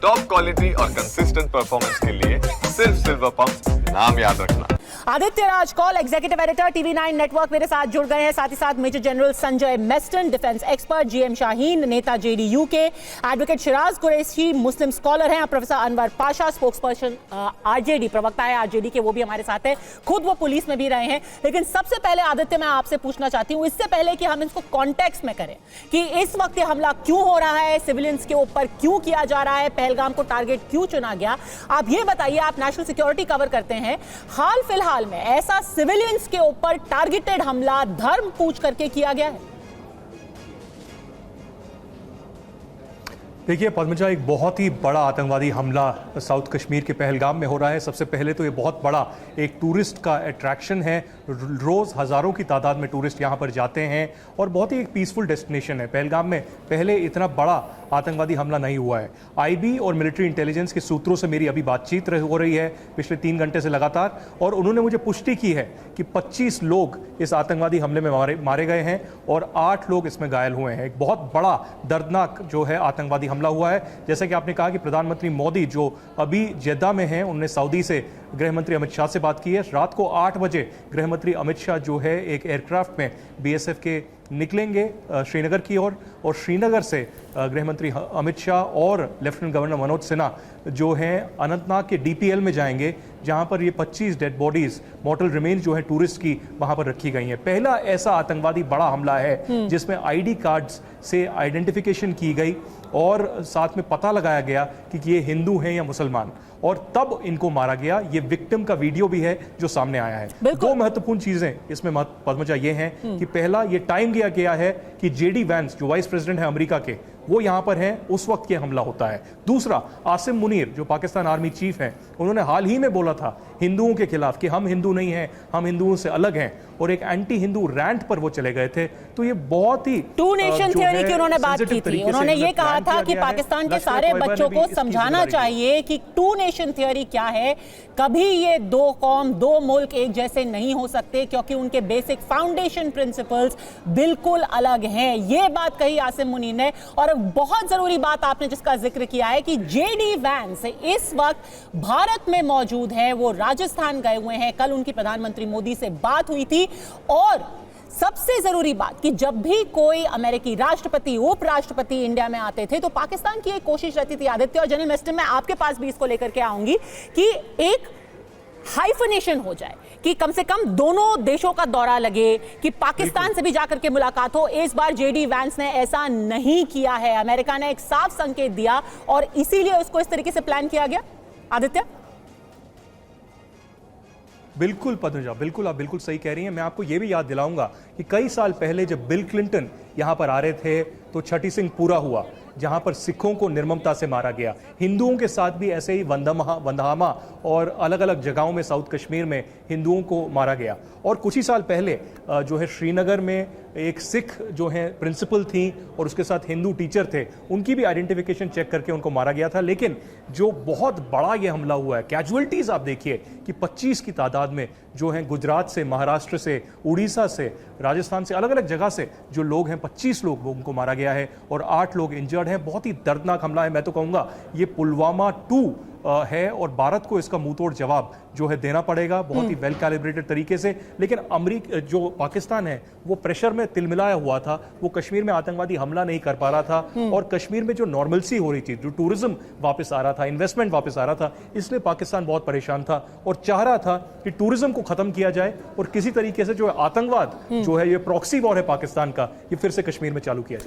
Top quality और consistent performance के लिए सिर्फ सिल्वर पंप नाम याद रखना। Aditya Rajkaul, executive editor TV9 network, मेरे साथ जुड़ गए हैं। साथ ही साथ major general Sanjay Meston, defence expert GM Shaheen, नेता JDU के, advocate Shiraz Qureshi, Muslim scholar हैं, professor Anwar Pasha, spokesperson RJD, प्रवक्ता है RJD के, वो भी हमारे साथ है। खुद वो पुलिस में भी रहे हैं। लेकिन सबसे पहले आदित्य, मैं आपसे पूछना चाहती हूँ, इससे पहले कि हम इसको कॉन्टेक्स्ट में करें कि इस वक्त ये हमला क्यों हो रहा है, सिविलियंस के ऊपर क्यों किया जा रहा है, पहलगाम को टारगेट क्यों चुना गया, आप ये बताइए। आप नेशनल सिक्योरिटी कवर करते हैं, हाल फिलहाल में ऐसा सिविलियंस के ऊपर टारगेटेड हमला धर्म पूछ करके किया गया है? देखिए पद्मजा, एक बहुत ही बड़ा आतंकवादी हमला साउथ कश्मीर के पहलगाम में हो रहा है। सबसे पहले तो ये बहुत बड़ा एक टूरिस्ट का अट्रैक्शन है। रोज़ हज़ारों की तादाद में टूरिस्ट यहाँ पर जाते हैं और बहुत ही एक पीसफुल डेस्टिनेशन है। पहलगाम में पहले इतना बड़ा आतंकवादी हमला नहीं हुआ है। IB और मिलिट्री इंटेलिजेंस के सूत्रों से मेरी अभी बातचीत हो रही है पिछले 3 घंटे से लगातार, और उन्होंने मुझे पुष्टि की है कि 25 लोग इस आतंकवादी हमले में मारे गए हैं और 8 लोग इसमें घायल हुए हैं। एक बहुत बड़ा दर्दनाक जो है आतंकवादी हमला हुआ है। जैसे कि आपने कहा कि प्रधानमंत्री मोदी जो अभी जेद्दा में हैं, उन्होंने सऊदी से गृह मंत्री अमित शाह से बात की है। रात को 8 बजे गृह मंत्री अमित शाह जो है एक एयरक्राफ्ट में BSF के निकलेंगे श्रीनगर की ओर, और श्रीनगर से गृह मंत्री अमित शाह और लेफ्टिनेंट गवर्नर मनोज सिन्हा जो हैं अनंतनाग के DPL में जाएंगे, जहां पर ये 25 डेड बॉडीज, मॉर्टल रिमेन्स जो है टूरिस्ट की, वहां पर रखी गई हैं। पहला ऐसा आतंकवादी बड़ा हमला है जिसमें ID कार्ड्स से आइडेंटिफिकेशन की गई और साथ में पता लगाया गया कि ये हिंदू हैं या मुसलमान, और तब इनको मारा गया। ये विक्टिम का वीडियो भी है जो सामने आया है। 2 महत्वपूर्ण चीजें इसमें पद्मजा ये हैं कि पहला, ये टाइम दिया गया है कि JD वैंस जो वाइस प्रेसिडेंट है अमेरिका के, वो यहां पर हैं उस वक्त ये हमला होता है। दूसरा, आसिम मुनीर जो पाकिस्तान आर्मी चीफ हैं, उन्होंने हाल ही में बोला था हिंदुओं के खिलाफ कि हम हिंदू नहीं हैं, हम हिंदुओं से अलग हैं, और एक एंटी हिंदू रैंट पर वो चले गए थे। तो ये बहुत ही टू नेशन थ्योरी की उन्होंने बात की थी। उन्होंने ये कहा था कि पाकिस्तान के सारे बच्चों को समझाना चाहिए कि टू नेशन थ्योरी क्या है। कभी ये 2 कौम 2 मुल्क एक जैसे नहीं हो सकते, क्योंकि उनके बेसिक फाउंडेशन प्रिंसिपल्स बिल्कुल अलग हैं। ये बात कही आसिम मुनीर ने। और बहुत जरूरी बात आपने जिसका जिक्र किया है कि JD वैंस इस वक्त भारत में मौजूद है, वो राजस्थान गए हुए हैं। कल उनकी प्रधानमंत्री मोदी से बात हुई थी। और सबसे जरूरी बात कि जब भी कोई अमेरिकी राष्ट्रपति, उपराष्ट्रपति इंडिया में आते थे तो पाकिस्तान की एक कोशिश रहती थी, आदित्य और जनरल मेस्टन, मैं आपके पास भी इसको लेकर के आऊंगी, कि एक हाइफनेशन हो जाए, कि कम से कम दोनों देशों का दौरा लगे, कि पाकिस्तान से भी जाकर के मुलाकात हो। इस बार JD वैंस ने ऐसा नहीं किया है। अमेरिका ने एक साफ संकेत दिया और इसीलिए उसको इस तरीके से प्लान किया गया। आदित्य? बिल्कुल पद्मजा, बिल्कुल, आप बिल्कुल सही कह रही हैं। मैं आपको यह भी याद दिलाऊंगा कि कई साल पहले जब बिल क्लिंटन यहां पर आ रहे थे तो छठी सिंह पूरा हुआ, जहां पर सिखों को निर्ममता से मारा गया। हिंदुओं के साथ भी ऐसे ही वंदहामा और अलग अलग जगहों में साउथ कश्मीर में हिंदुओं को मारा गया। और कुछ ही साल पहले जो है श्रीनगर में एक सिख जो है प्रिंसिपल थी और उसके साथ हिंदू टीचर थे, उनकी भी आइडेंटिफिकेशन चेक करके उनको मारा गया था। लेकिन जो बहुत बड़ा ये हमला हुआ है, कैजुअलिटीज आप देखिए कि 25 की तादाद में जो है गुजरात से, महाराष्ट्र से, उड़ीसा से, राजस्थान से, अलग अलग जगह से जो लोग हैं, 25 लोग, वो उनको मारा गया है और 8 लोग इंजर्ड हैं। बहुत ही दर्दनाक हमला है। मैं तो कहूँगा ये पुलवामा 2 है और भारत को इसका मुंहतोड़ जवाब जो है देना पड़ेगा बहुत ही वेल कैलिब्रेटेड तरीके से। लेकिन अमेरिका, जो पाकिस्तान है, वो प्रेशर में तिलमिलाया हुआ था। वो कश्मीर में आतंकवादी हमला नहीं कर पा रहा था और कश्मीर में जो नॉर्मलसी हो रही थी, जो टूरिज्म वापस आ रहा था, इन्वेस्टमेंट वापस आ रहा था, इसलिए पाकिस्तान बहुत परेशान था और चाह रहा था कि टूरिज्म को खत्म किया जाए और किसी तरीके से जो आतंकवाद जो है, ये प्रॉक्सी वॉर है पाकिस्तान का, ये फिर से कश्मीर में चालू किया जाए।